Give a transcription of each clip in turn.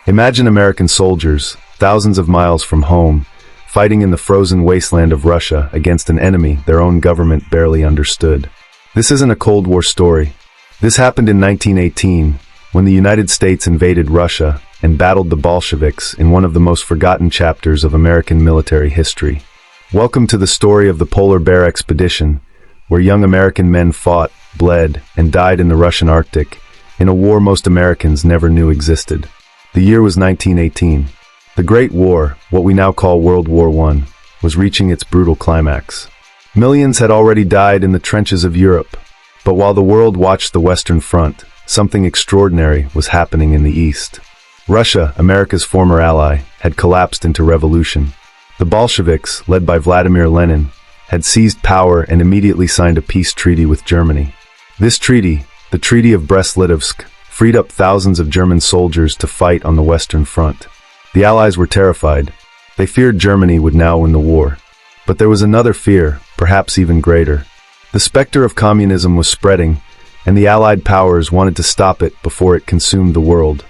Imagine American soldiers, thousands of miles from home, fighting in the frozen wasteland of Russia against an enemy their own government barely understood. This isn't a Cold War story. This happened in 1918, when the United States invaded Russia and battled the Bolsheviks in one of the most forgotten chapters of American military history. Welcome to the story of the Polar Bear Expedition, where young American men fought, bled, and died in the Russian Arctic, in a war most Americans never knew existed. The year was 1918. The Great War, what we now call World War I, was reaching its brutal climax. Millions had already died in the trenches of Europe, but while the world watched the Western Front, something extraordinary was happening in the East. Russia, America's former ally, had collapsed into revolution. The Bolsheviks, led by Vladimir Lenin, had seized power and immediately signed a peace treaty with Germany. This treaty, the Treaty of Brest-Litovsk, freed up thousands of German soldiers to fight on the Western Front. The Allies were terrified. They feared Germany would now win the war. But there was another fear, perhaps even greater. The specter of communism was spreading, and the Allied powers wanted to stop it before it consumed the world.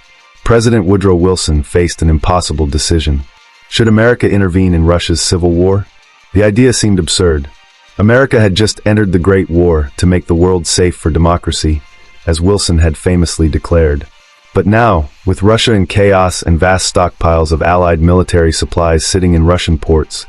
President Woodrow Wilson faced an impossible decision. Should America intervene in Russia's civil war? The idea seemed absurd. America had just entered the Great War to make the world safe for democracy, as Wilson had famously declared. But now, with Russia in chaos and vast stockpiles of Allied military supplies sitting in Russian ports,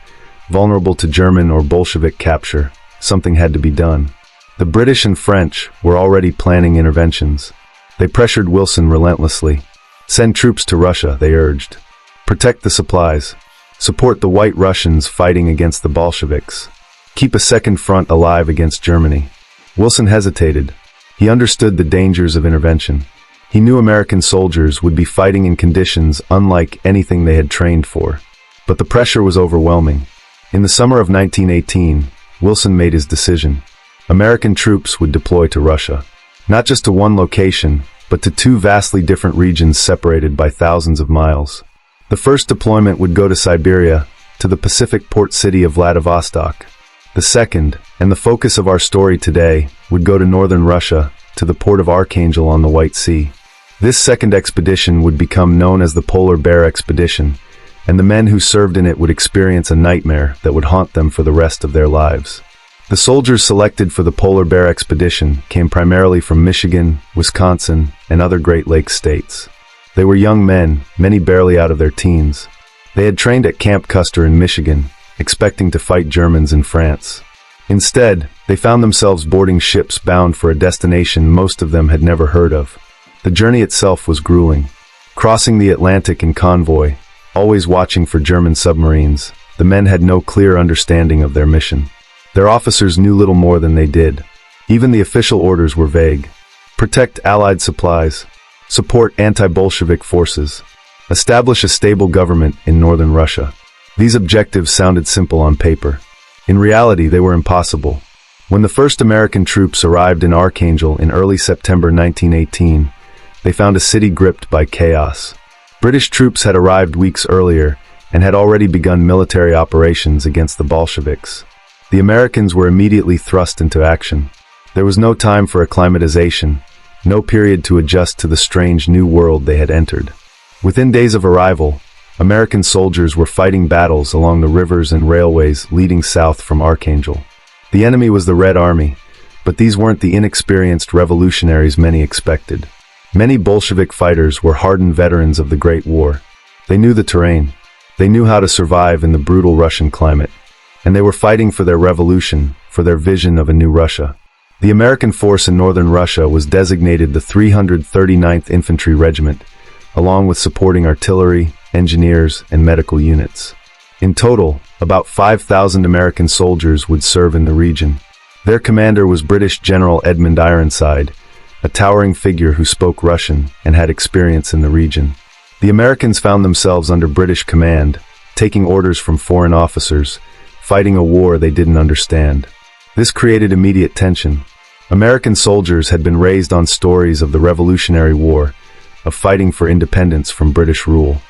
vulnerable to German or Bolshevik capture, something had to be done. The British and French were already planning interventions. They pressured Wilson relentlessly. Send troops to Russia, they urged. Protect the supplies. Support the White Russians fighting against the Bolsheviks. Keep a second front alive against Germany. Wilson hesitated. He understood the dangers of intervention. He knew American soldiers would be fighting in conditions unlike anything they had trained for. But the pressure was overwhelming. In the summer of 1918, Wilson made his decision. American troops would deploy to Russia. Not just to one location, but to two vastly different regions separated by thousands of miles. The first deployment would go to Siberia, to the Pacific port city of Vladivostok. The second, and the focus of our story today, would go to northern Russia, to the port of Archangel on the White Sea. This second expedition would become known as the Polar Bear Expedition, and the men who served in it would experience a nightmare that would haunt them for the rest of their lives. The soldiers selected for the Polar Bear Expedition came primarily from Michigan, Wisconsin, and other Great Lakes states. They were young men, many barely out of their teens. They had trained at Camp Custer in Michigan, expecting to fight Germans in France. Instead, they found themselves boarding ships bound for a destination most of them had never heard of. The journey itself was grueling. Crossing the Atlantic in convoy, always watching for German submarines, the men had no clear understanding of their mission. Their officers knew little more than they did. Even the official orders were vague. Protect Allied supplies. Support anti-Bolshevik forces. Establish a stable government in northern Russia. These objectives sounded simple on paper. In reality, they were impossible. When the first American troops arrived in Archangel in early September 1918, they found a city gripped by chaos. British troops had arrived weeks earlier and had already begun military operations against the Bolsheviks. The Americans were immediately thrust into action. There was no time for acclimatization, no period to adjust to the strange new world they had entered. Within days of arrival, American soldiers were fighting battles along the rivers and railways leading south from Archangel. The enemy was the Red Army, but these weren't the inexperienced revolutionaries many expected. Many Bolshevik fighters were hardened veterans of the Great War. They knew the terrain. They knew how to survive in the brutal Russian climate. And they were fighting for their revolution, for their vision of a new Russia. The American force in northern Russia was designated the 339th Infantry Regiment, along with supporting artillery, engineers, and medical units. In total, about 5,000 American soldiers would serve in the region. Their commander was British General Edmund Ironside, a towering figure who spoke Russian and had experience in the region. The Americans found themselves under British command, taking orders from foreign officers, fighting a war they didn't understand. This created immediate tension. American soldiers had been raised on stories of the Revolutionary War, of fighting for independence from British rule.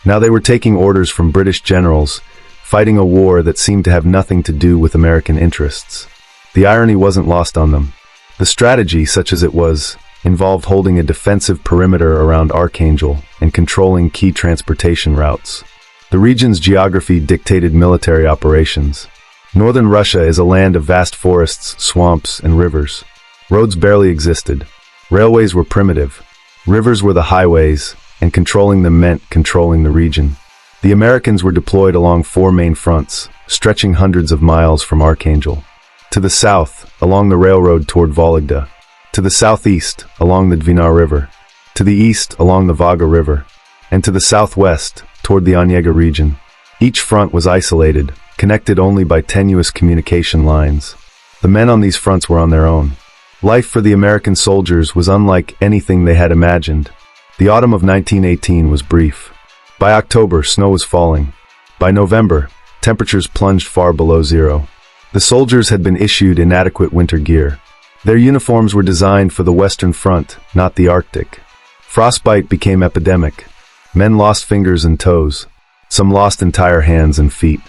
Now they were taking orders from British generals, fighting a war that seemed to have nothing to do with American interests. The irony wasn't lost on them. The strategy, such as it was, involved holding a defensive perimeter around Archangel and controlling key transportation routes. The region's geography dictated military operations. Northern Russia is a land of vast forests, swamps, and rivers. Roads barely existed. Railways were primitive. Rivers were the highways, and controlling them meant controlling the region. The Americans were deployed along four main fronts, stretching hundreds of miles from Archangel. To the south, along the railroad toward Vologda. To the southeast, along the Dvina River. To the east, along the Volga River. And to the southwest, toward the Onega region. Each front was isolated, connected only by tenuous communication lines. The men on these fronts were on their own. Life for the American soldiers was unlike anything they had imagined. The autumn of 1918 was brief. By October, snow was falling. By November, temperatures plunged far below zero. The soldiers had been issued inadequate winter gear. Their uniforms were designed for the Western Front, not the Arctic. Frostbite became epidemic. Men lost fingers and toes. Some lost entire hands and feet.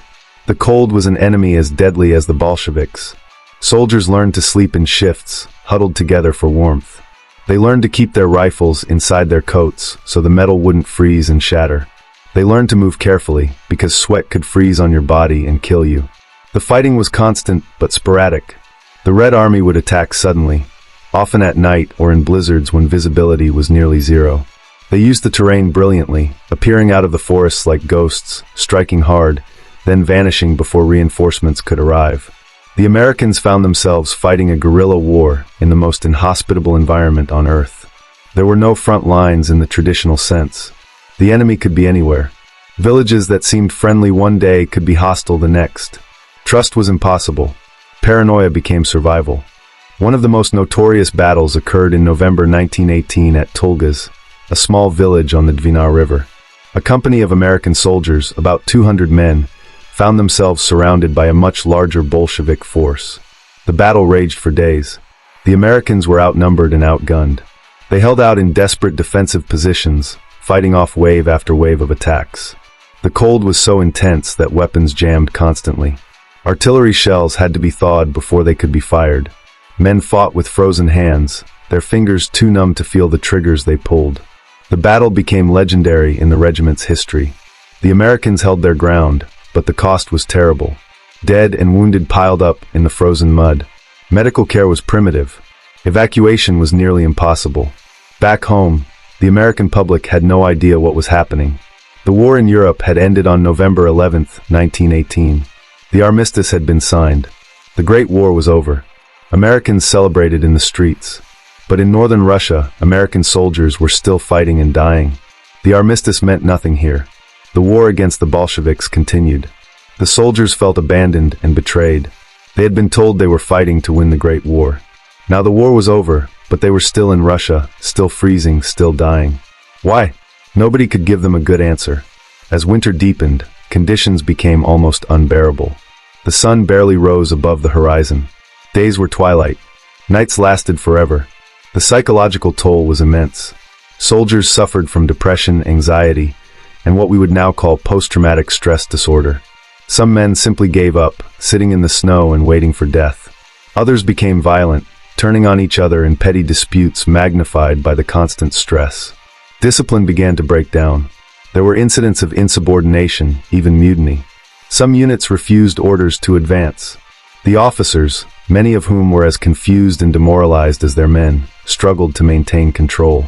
The cold was an enemy as deadly as the Bolsheviks. Soldiers learned to sleep in shifts, huddled together for warmth. They learned to keep their rifles inside their coats so the metal wouldn't freeze and shatter. They learned to move carefully because sweat could freeze on your body and kill you. The fighting was constant but sporadic. The Red Army would attack suddenly, often at night or in blizzards when visibility was nearly zero. They used the terrain brilliantly, appearing out of the forests like ghosts, striking hard, then vanishing before reinforcements could arrive. The Americans found themselves fighting a guerrilla war in the most inhospitable environment on Earth. There were no front lines in the traditional sense. The enemy could be anywhere. Villages that seemed friendly one day could be hostile the next. Trust was impossible. Paranoia became survival. One of the most notorious battles occurred in November 1918 at Tulgaz, a small village on the Dvina River. A company of American soldiers, about 200 men, found themselves surrounded by a much larger Bolshevik force. The battle raged for days. The Americans were outnumbered and outgunned. They held out in desperate defensive positions, fighting off wave after wave of attacks. The cold was so intense that weapons jammed constantly. Artillery shells had to be thawed before they could be fired. Men fought with frozen hands, their fingers too numb to feel the triggers they pulled. The battle became legendary in the regiment's history. The Americans held their ground, but the cost was terrible. Dead and wounded piled up in the frozen mud. Medical care was primitive. Evacuation was nearly impossible. Back home, the American public had no idea what was happening. The war in Europe had ended on November 11, 1918. The armistice had been signed. The Great War was over. Americans celebrated in the streets. But in northern Russia, American soldiers were still fighting and dying. The armistice meant nothing here. The war against the Bolsheviks continued. The soldiers felt abandoned and betrayed. They had been told they were fighting to win the Great War. Now the war was over, but they were still in Russia, still freezing, still dying. Why? Nobody could give them a good answer. As winter deepened, conditions became almost unbearable. The sun barely rose above the horizon. Days were twilight. Nights lasted forever. The psychological toll was immense. Soldiers suffered from depression, anxiety, and what we would now call post-traumatic stress disorder. Some men simply gave up, sitting in the snow and waiting for death. Others became violent, turning on each other in petty disputes magnified by the constant stress. Discipline began to break down. There were incidents of insubordination, even mutiny. Some units refused orders to advance. The officers, many of whom were as confused and demoralized as their men, struggled to maintain control.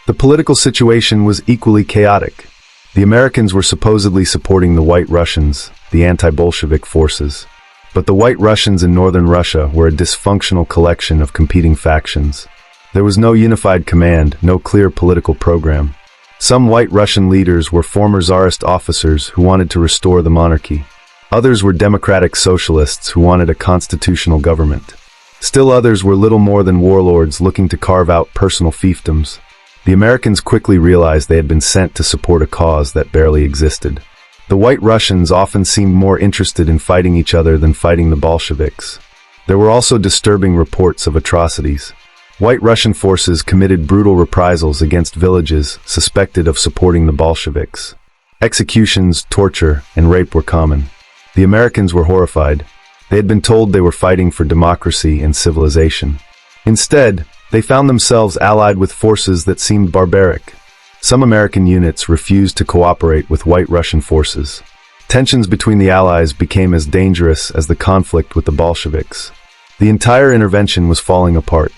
The political situation was equally chaotic. The Americans were supposedly supporting the White Russians, the anti-Bolshevik forces. But the White Russians in northern Russia were a dysfunctional collection of competing factions. There was no unified command, no clear political program. Some White Russian leaders were former Tsarist officers who wanted to restore the monarchy. Others were democratic socialists who wanted a constitutional government. Still others were little more than warlords looking to carve out personal fiefdoms. The Americans quickly realized they had been sent to support a cause that barely existed. The White Russians often seemed more interested in fighting each other than fighting the Bolsheviks. There were also disturbing reports of atrocities. White Russian forces committed brutal reprisals against villages suspected of supporting the Bolsheviks. Executions, torture, and rape were common. The Americans were horrified. They had been told they were fighting for democracy and civilization. Instead, They found themselves allied with forces that seemed barbaric. Some American units refused to cooperate with White Russian forces. Tensions between the Allies became as dangerous as the conflict with the Bolsheviks. The entire intervention was falling apart.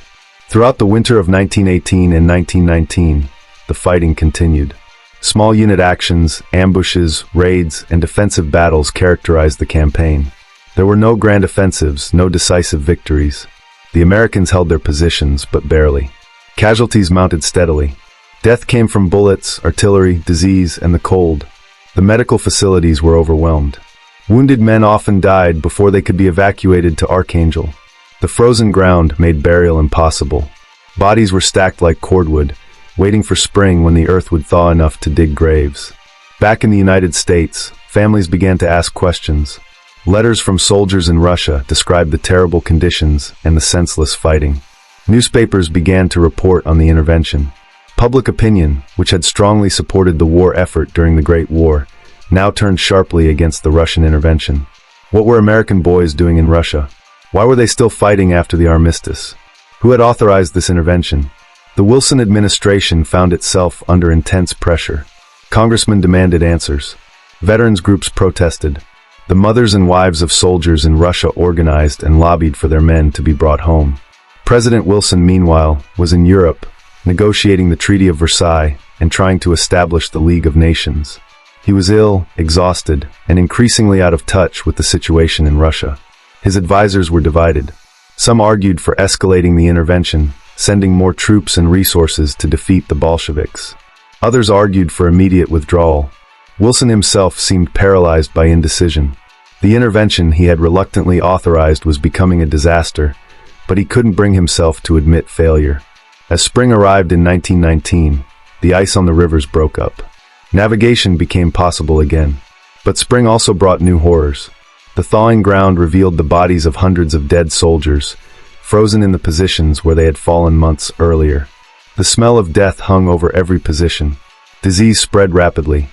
Throughout the winter of 1918 and 1919, the fighting continued. Small unit actions, ambushes, raids, and defensive battles characterized the campaign. There were no grand offensives, no decisive victories. The Americans held their positions, but barely. Casualties mounted steadily. Death came from bullets, artillery, disease, and the cold. The medical facilities were overwhelmed. Wounded men often died before they could be evacuated to Archangel. The frozen ground made burial impossible. Bodies were stacked like cordwood, waiting for spring when the earth would thaw enough to dig graves. Back in the United States, families began to ask questions. Letters from soldiers in Russia described the terrible conditions and the senseless fighting. Newspapers began to report on the intervention. Public opinion, which had strongly supported the war effort during the Great War, now turned sharply against the Russian intervention. What were American boys doing in Russia? Why were they still fighting after the armistice? Who had authorized this intervention? The Wilson administration found itself under intense pressure. Congressmen demanded answers. Veterans groups protested. The mothers and wives of soldiers in Russia organized and lobbied for their men to be brought home. President Wilson, meanwhile, was in Europe, negotiating the Treaty of Versailles and trying to establish the League of Nations. He was ill, exhausted, and increasingly out of touch with the situation in Russia. His advisors were divided. Some argued for escalating the intervention, sending more troops and resources to defeat the Bolsheviks. Others argued for immediate withdrawal. Wilson himself seemed paralyzed by indecision. The intervention he had reluctantly authorized was becoming a disaster, but he couldn't bring himself to admit failure. As spring arrived in 1919, the ice on the rivers broke up. Navigation became possible again. But spring also brought new horrors. The thawing ground revealed the bodies of hundreds of dead soldiers, frozen in the positions where they had fallen months earlier. The smell of death hung over every position. Disease spread rapidly.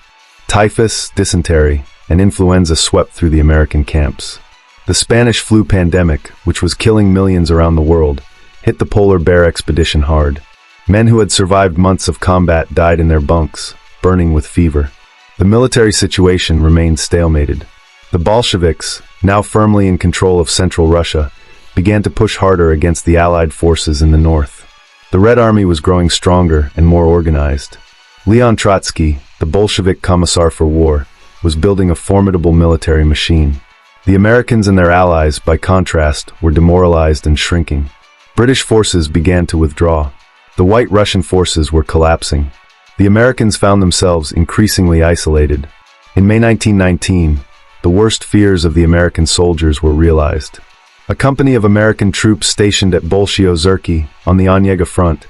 Typhus, dysentery, and influenza swept through the American camps. The Spanish flu pandemic, which was killing millions around the world, hit the polar bear expedition hard. Men who had survived months of combat died in their bunks, burning with fever. The military situation remained stalemated. The Bolsheviks, now firmly in control of central Russia, began to push harder against the Allied forces in the north. The Red Army was growing stronger and more organized. Leon Trotsky, the Bolshevik Commissar for War, was building a formidable military machine. The Americans and their allies, by contrast, were demoralized and shrinking. British forces began to withdraw. The White Russian forces were collapsing. The Americans found themselves increasingly isolated. In May 1919, the worst fears of the American soldiers were realized. A company of American troops stationed at Bolshio-Zerky on the Onega front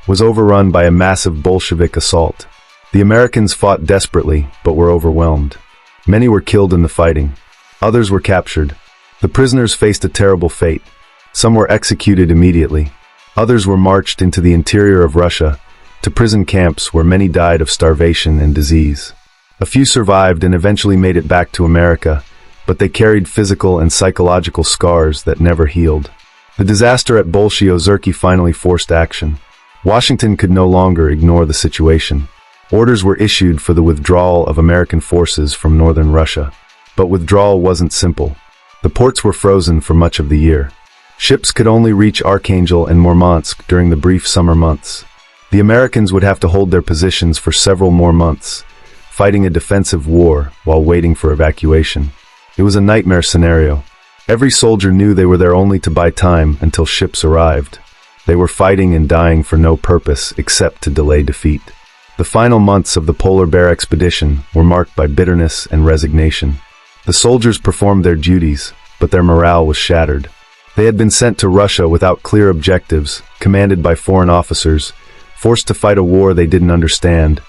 was overrun by a massive Bolshevik assault. The Americans fought desperately, but were overwhelmed. Many were killed in the fighting. Others were captured. The prisoners faced a terrible fate. Some were executed immediately. Others were marched into the interior of Russia, to prison camps where many died of starvation and disease. A few survived and eventually made it back to America, but they carried physical and psychological scars that never healed. The disaster at Bolshio-Zerky finally forced action. Washington could no longer ignore the situation. Orders were issued for the withdrawal of American forces from northern Russia. But withdrawal wasn't simple. The ports were frozen for much of the year. Ships could only reach Archangel and Murmansk during the brief summer months. The Americans would have to hold their positions for several more months, fighting a defensive war while waiting for evacuation. It was a nightmare scenario. Every soldier knew they were there only to buy time until ships arrived. They were fighting and dying for no purpose except to delay defeat. The final months of the polar bear expedition were marked by bitterness and resignation. The soldiers performed their duties, but their morale was shattered. They had been sent to Russia without clear objectives, commanded by foreign officers, forced to fight a war they didn't understand,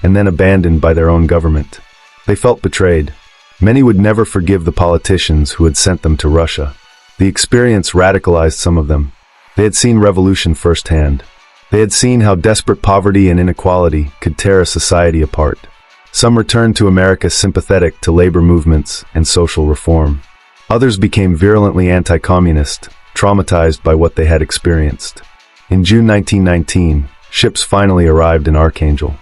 and then abandoned by their own government. They felt betrayed. Many would never forgive the politicians who had sent them to Russia. The experience radicalized some of them. They had seen revolution firsthand. They had seen how desperate poverty and inequality could tear a society apart. Some returned to America sympathetic to labor movements and social reform. Others became virulently anti-communist, traumatized by what they had experienced. In June 1919, ships finally arrived in Archangel.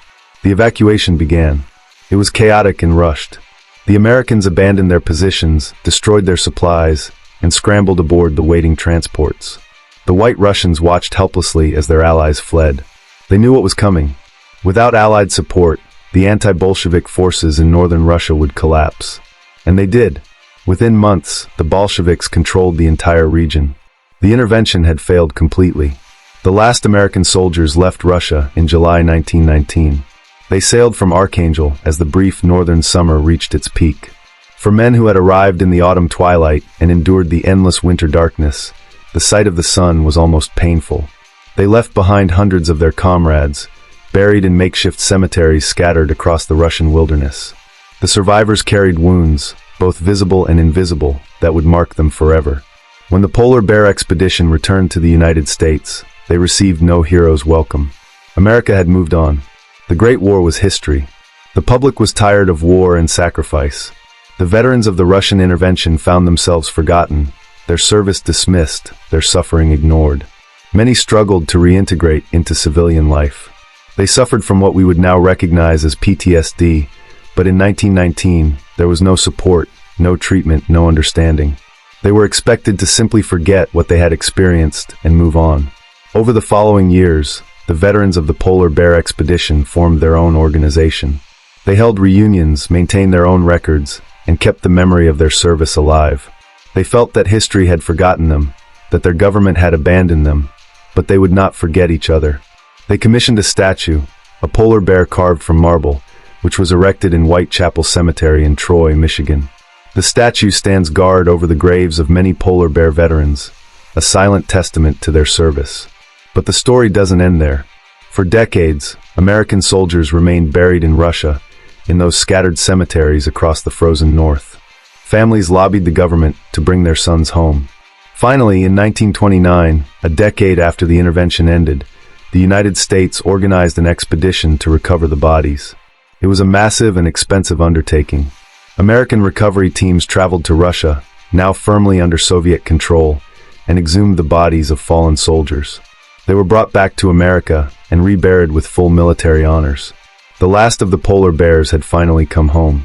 The evacuation began. It was chaotic and rushed. The Americans abandoned their positions, destroyed their supplies, and scrambled aboard the waiting transports. The White Russians watched helplessly as their allies fled. They knew what was coming. Without Allied support, the anti-Bolshevik forces in northern Russia would collapse. And they did. Within months, the Bolsheviks controlled the entire region. The intervention had failed completely. The last American soldiers left Russia in July 1919. They sailed from Archangel as the brief northern summer reached its peak. For men who had arrived in the autumn twilight and endured the endless winter darkness, the sight of the sun was almost painful. They left behind hundreds of their comrades, buried in makeshift cemeteries scattered across the Russian wilderness. The survivors carried wounds, both visible and invisible, that would mark them forever. When the Polar Bear expedition returned to the United States, they received no hero's welcome. America had moved on. The Great War was history. The public was tired of war and sacrifice. The veterans of the Russian intervention found themselves forgotten, their service dismissed, their suffering ignored. Many struggled to reintegrate into civilian life. They suffered from what we would now recognize as PTSD, but in 1919, there was no support, no treatment, no understanding. They were expected to simply forget what they had experienced and move on. Over the following years, the veterans of the Polar Bear expedition formed their own organization. They held reunions, maintained their own records, and kept the memory of their service alive. They felt that history had forgotten them, that their government had abandoned them, but they would not forget each other. They commissioned a statue, a polar bear carved from marble, which was erected in Whitechapel Cemetery in Troy, Michigan. The statue stands guard over the graves of many polar bear veterans, a silent testament to their service. But the story doesn't end there. For decades, American soldiers remained buried in Russia, in those scattered cemeteries across the frozen north. Families lobbied the government to bring their sons home. Finally, in 1929, a decade after the intervention ended, the United States organized an expedition to recover the bodies. It was a massive and expensive undertaking. American recovery teams traveled to Russia, now firmly under Soviet control, and exhumed the bodies of fallen soldiers. They were brought back to America and reburied with full military honors. The last of the polar bears had finally come home.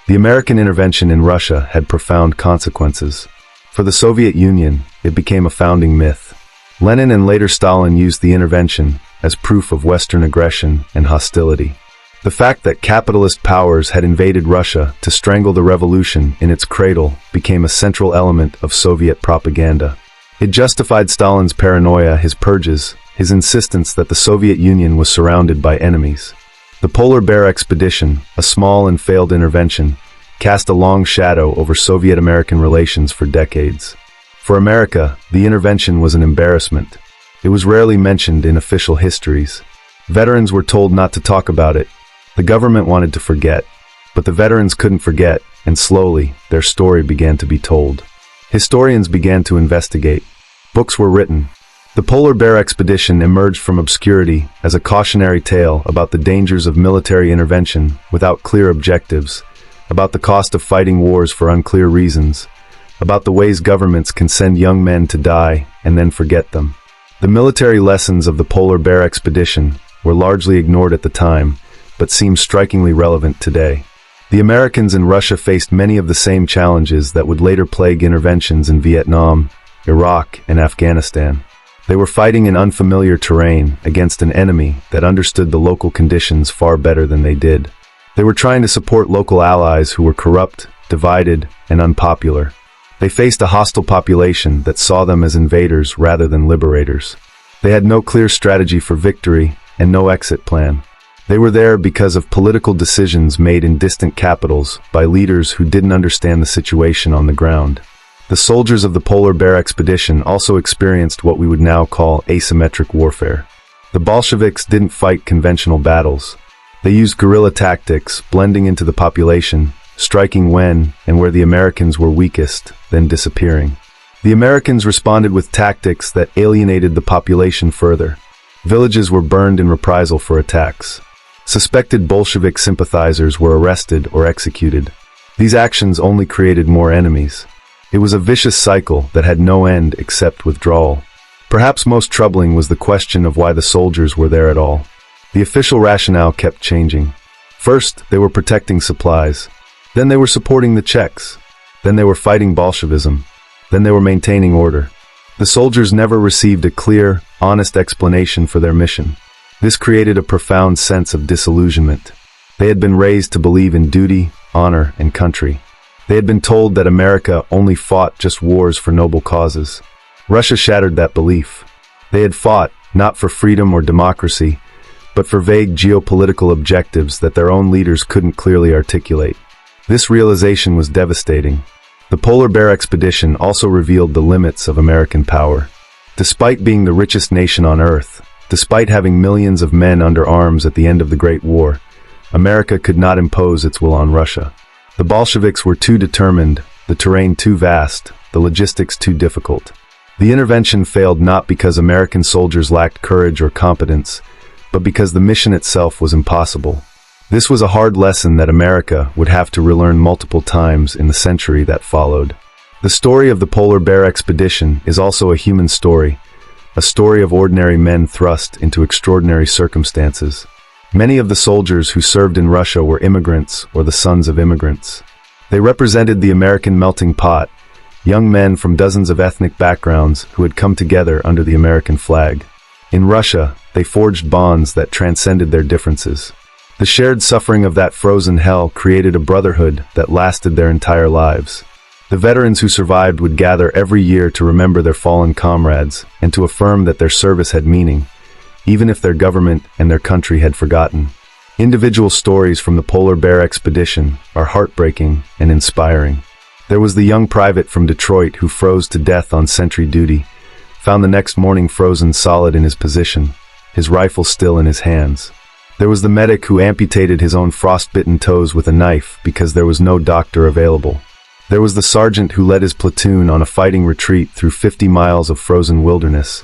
The American intervention in Russia had profound consequences. For the Soviet Union, it became a founding myth. Lenin and later Stalin used the intervention as proof of Western aggression and hostility. The fact that capitalist powers had invaded Russia to strangle the revolution in its cradle became a central element of Soviet propaganda. It justified Stalin's paranoia, his purges, his insistence that the Soviet Union was surrounded by enemies. The Polar Bear expedition, a small and failed intervention, cast a long shadow over Soviet-American relations for decades. For America, the intervention was an embarrassment. It was rarely mentioned in official histories. Veterans were told not to talk about it. The government wanted to forget. But the veterans couldn't forget, and slowly, their story began to be told. Historians began to investigate. Books were written. The Polar Bear expedition emerged from obscurity as a cautionary tale about the dangers of military intervention without clear objectives, about the cost of fighting wars for unclear reasons, about the ways governments can send young men to die and then forget them. The military lessons of the Polar Bear expedition were largely ignored at the time, but seem strikingly relevant today. The Americans in Russia faced many of the same challenges that would later plague interventions in Vietnam, Iraq, and Afghanistan. They were fighting in unfamiliar terrain against an enemy that understood the local conditions far better than they did. They were trying to support local allies who were corrupt, divided, and unpopular. They faced a hostile population that saw them as invaders rather than liberators. They had no clear strategy for victory and no exit plan. They were there because of political decisions made in distant capitals by leaders who didn't understand the situation on the ground. The soldiers of the Polar Bear expedition also experienced what we would now call asymmetric warfare. The Bolsheviks didn't fight conventional battles. They used guerrilla tactics, blending into the population, striking when and where the Americans were weakest, then disappearing. The Americans responded with tactics that alienated the population further. Villages were burned in reprisal for attacks. Suspected Bolshevik sympathizers were arrested or executed. These actions only created more enemies. It was a vicious cycle that had no end except withdrawal. Perhaps most troubling was the question of why the soldiers were there at all. The official rationale kept changing. First, they were protecting supplies. Then they were supporting the Czechs. Then they were fighting Bolshevism. Then they were maintaining order. The soldiers never received a clear, honest explanation for their mission. This created a profound sense of disillusionment. They had been raised to believe in duty, honor, and country. They had been told that America only fought just wars for noble causes. Russia shattered that belief. They had fought, not for freedom or democracy, but for vague geopolitical objectives that their own leaders couldn't clearly articulate. This realization was devastating. The Polar Bear expedition also revealed the limits of American power. Despite being the richest nation on Earth, despite having millions of men under arms at the end of the Great War, America could not impose its will on Russia. The Bolsheviks were too determined, the terrain too vast, the logistics too difficult. The intervention failed not because American soldiers lacked courage or competence, but because the mission itself was impossible. This was a hard lesson that America would have to relearn multiple times in the century that followed. The story of the Polar Bear expedition is also a human story, a story of ordinary men thrust into extraordinary circumstances. Many of the soldiers who served in Russia were immigrants or the sons of immigrants. They represented the American melting pot, young men from dozens of ethnic backgrounds who had come together under the American flag. In Russia, they forged bonds that transcended their differences. The shared suffering of that frozen hell created a brotherhood that lasted their entire lives. The veterans who survived would gather every year to remember their fallen comrades and to affirm that their service had meaning, even if their government and their country had forgotten. Individual stories from the Polar Bear expedition are heartbreaking and inspiring. There was the young private from Detroit who froze to death on sentry duty, found the next morning frozen solid in his position, his rifle still in his hands. There was the medic who amputated his own frostbitten toes with a knife because there was no doctor available. There was the sergeant who led his platoon on a fighting retreat through 50 miles of frozen wilderness,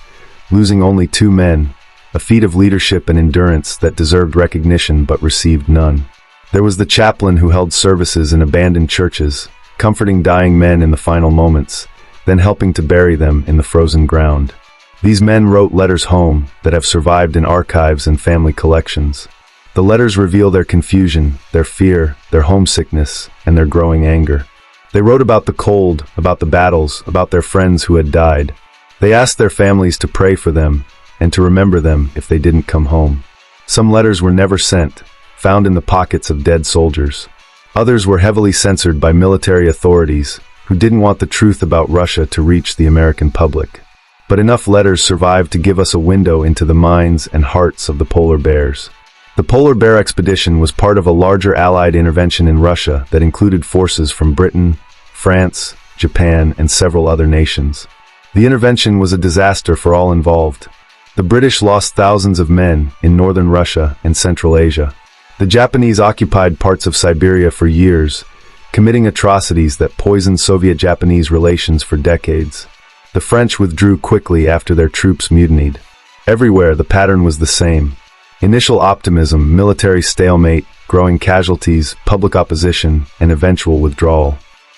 losing only 2 men, a feat of leadership and endurance that deserved recognition but received none. There was the chaplain who held services in abandoned churches, comforting dying men in the final moments, then helping to bury them in the frozen ground. These men wrote letters home that have survived in archives and family collections. The letters reveal their confusion, their fear, their homesickness, and their growing anger. They wrote about the cold, about the battles, about their friends who had died. They asked their families to pray for them, and to remember them if they didn't come home. Some letters were never sent, found in the pockets of dead soldiers. Others were heavily censored by military authorities who didn't want the truth about Russia to reach the American public. But enough letters survived to give us a window into the minds and hearts of the polar bears. The Polar Bear expedition was part of a larger Allied intervention in Russia that included forces from Britain, France, Japan, and several other nations. The intervention was a disaster for all involved. The British lost thousands of men in northern Russia and Central Asia. The Japanese occupied parts of Siberia for years, committing atrocities that poisoned Soviet-Japanese relations for decades. The French withdrew quickly after their troops mutinied. Everywhere the pattern was the same. Initial optimism, military stalemate, growing casualties, public opposition, and eventual withdrawal.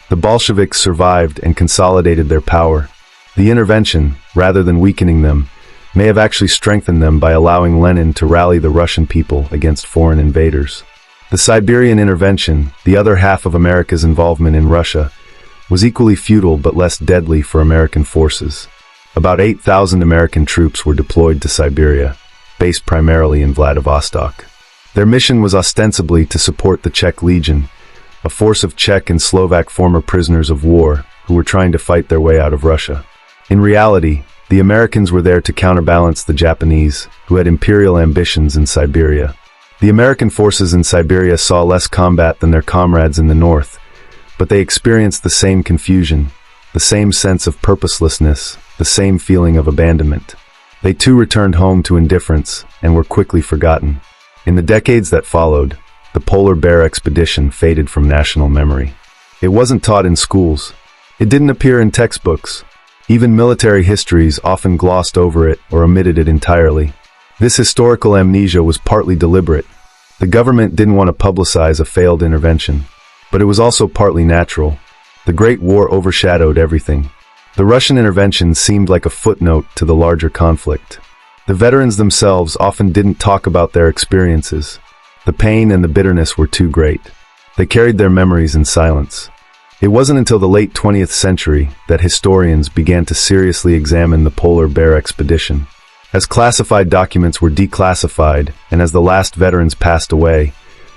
The Bolsheviks survived and consolidated their power. The intervention, rather than weakening them, may have actually strengthened them by allowing Lenin to rally the Russian people against foreign invaders. The Siberian intervention, the other half of America's involvement in Russia, was equally futile but less deadly for American forces. About 8,000 American troops were deployed to Siberia, based primarily in Vladivostok. Their mission was ostensibly to support the Czech Legion, a force of Czech and Slovak former prisoners of war who were trying to fight their way out of Russia. In reality, the Americans were there to counterbalance the Japanese, who had imperial ambitions in Siberia. The American forces in Siberia saw less combat than their comrades in the north, but they experienced the same confusion, the same sense of purposelessness, the same feeling of abandonment. They too returned home to indifference and were quickly forgotten. In the decades that followed, the Polar Bear expedition faded from national memory. It wasn't taught in schools. It didn't appear in textbooks. Even military histories often glossed over it or omitted it entirely. This historical amnesia was partly deliberate. The government didn't want to publicize a failed intervention, but it was also partly natural. The Great War overshadowed everything. The Russian intervention seemed like a footnote to the larger conflict. The veterans themselves often didn't talk about their experiences. The pain and the bitterness were too great. They carried their memories in silence. It wasn't until the late 20th century that historians began to seriously examine the polar bear expedition. As classified documents were declassified, and as the last veterans passed away,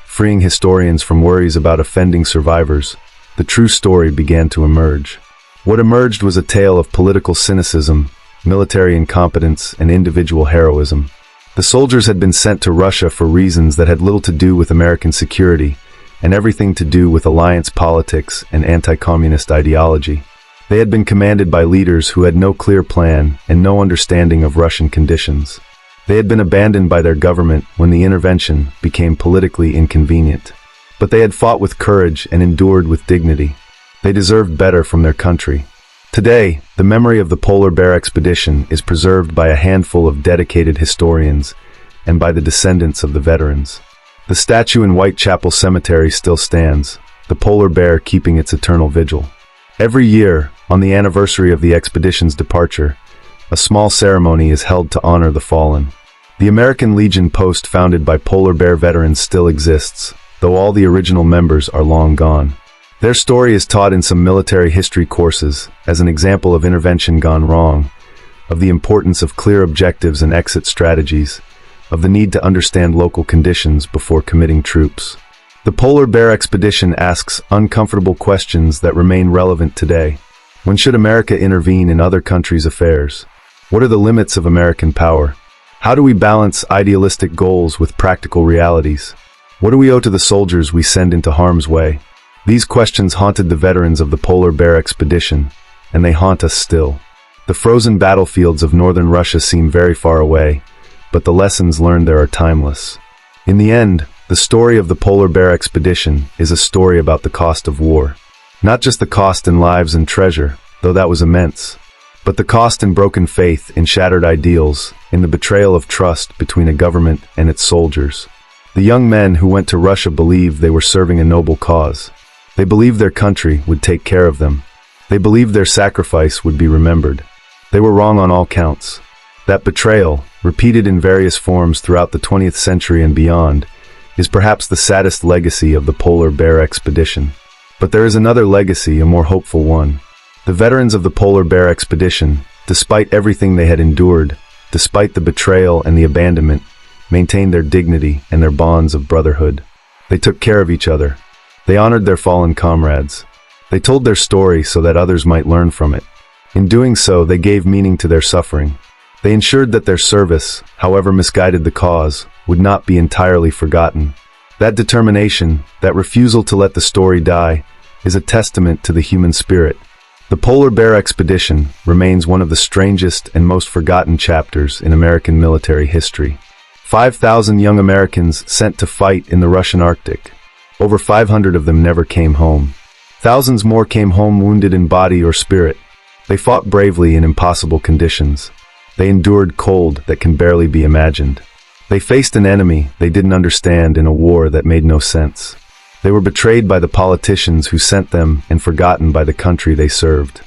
freeing historians from worries about offending survivors, the true story began to emerge. What emerged was a tale of political cynicism, military incompetence, and individual heroism. The soldiers had been sent to Russia for reasons that had little to do with American security, and everything to do with alliance politics and anti-communist ideology. They had been commanded by leaders who had no clear plan and no understanding of Russian conditions. They had been abandoned by their government when the intervention became politically inconvenient. But they had fought with courage and endured with dignity. They deserved better from their country. Today, the memory of the polar bear expedition is preserved by a handful of dedicated historians and by the descendants of the veterans. The statue in Whitechapel Cemetery still stands, the polar bear keeping its eternal vigil. Every year, on the anniversary of the expedition's departure, a small ceremony is held to honor the fallen. The American Legion post founded by polar bear veterans still exists, though all the original members are long gone. Their story is taught in some military history courses as an example of intervention gone wrong, of the importance of clear objectives and exit strategies, of the need to understand local conditions before committing troops. The polar bear expedition asks uncomfortable questions that remain relevant today. When should America intervene in other countries' affairs? What are the limits of American power? How do we balance idealistic goals with practical realities? What do we owe to the soldiers we send into harm's way? These questions haunted the veterans of the polar bear expedition, and they haunt us still. The frozen battlefields of northern Russia seem very far away, but the lessons learned there are timeless. In the end, the story of the polar bear expedition is a story about the cost of war. Not just the cost in lives and treasure, though that was immense, but the cost in broken faith, in shattered ideals, in the betrayal of trust between a government and its soldiers. The young men who went to Russia believed they were serving a noble cause. They believed their country would take care of them. They believed their sacrifice would be remembered. They were wrong on all counts. That betrayal, repeated in various forms throughout the 20th century and beyond, is perhaps the saddest legacy of the polar bear expedition. But there is another legacy, a more hopeful one. The veterans of the polar bear expedition, despite everything they had endured, despite the betrayal and the abandonment, maintained their dignity and their bonds of brotherhood. They took care of each other. They honored their fallen comrades. They told their story so that others might learn from it. In doing so, they gave meaning to their suffering. They ensured that their service, however misguided the cause, would not be entirely forgotten. That determination, that refusal to let the story die, is a testament to the human spirit. The polar bear expedition remains one of the strangest and most forgotten chapters in American military history. 5,000 young Americans sent to fight in the Russian Arctic. Over 500 of them never came home. Thousands more came home wounded in body or spirit. They fought bravely in impossible conditions. They endured cold that can barely be imagined. They faced an enemy they didn't understand in a war that made no sense. They were betrayed by the politicians who sent them and forgotten by the country they served.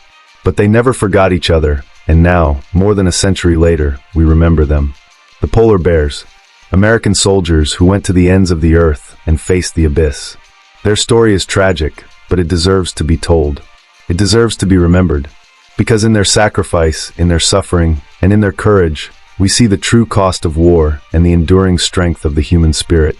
But they never forgot each other, and now, more than a century later, we remember them. The polar bears, American soldiers who went to the ends of the earth and faced the abyss. Their story is tragic, but it deserves to be told. It deserves to be remembered. Because in their sacrifice, in their suffering, and in their courage, we see the true cost of war and the enduring strength of the human spirit.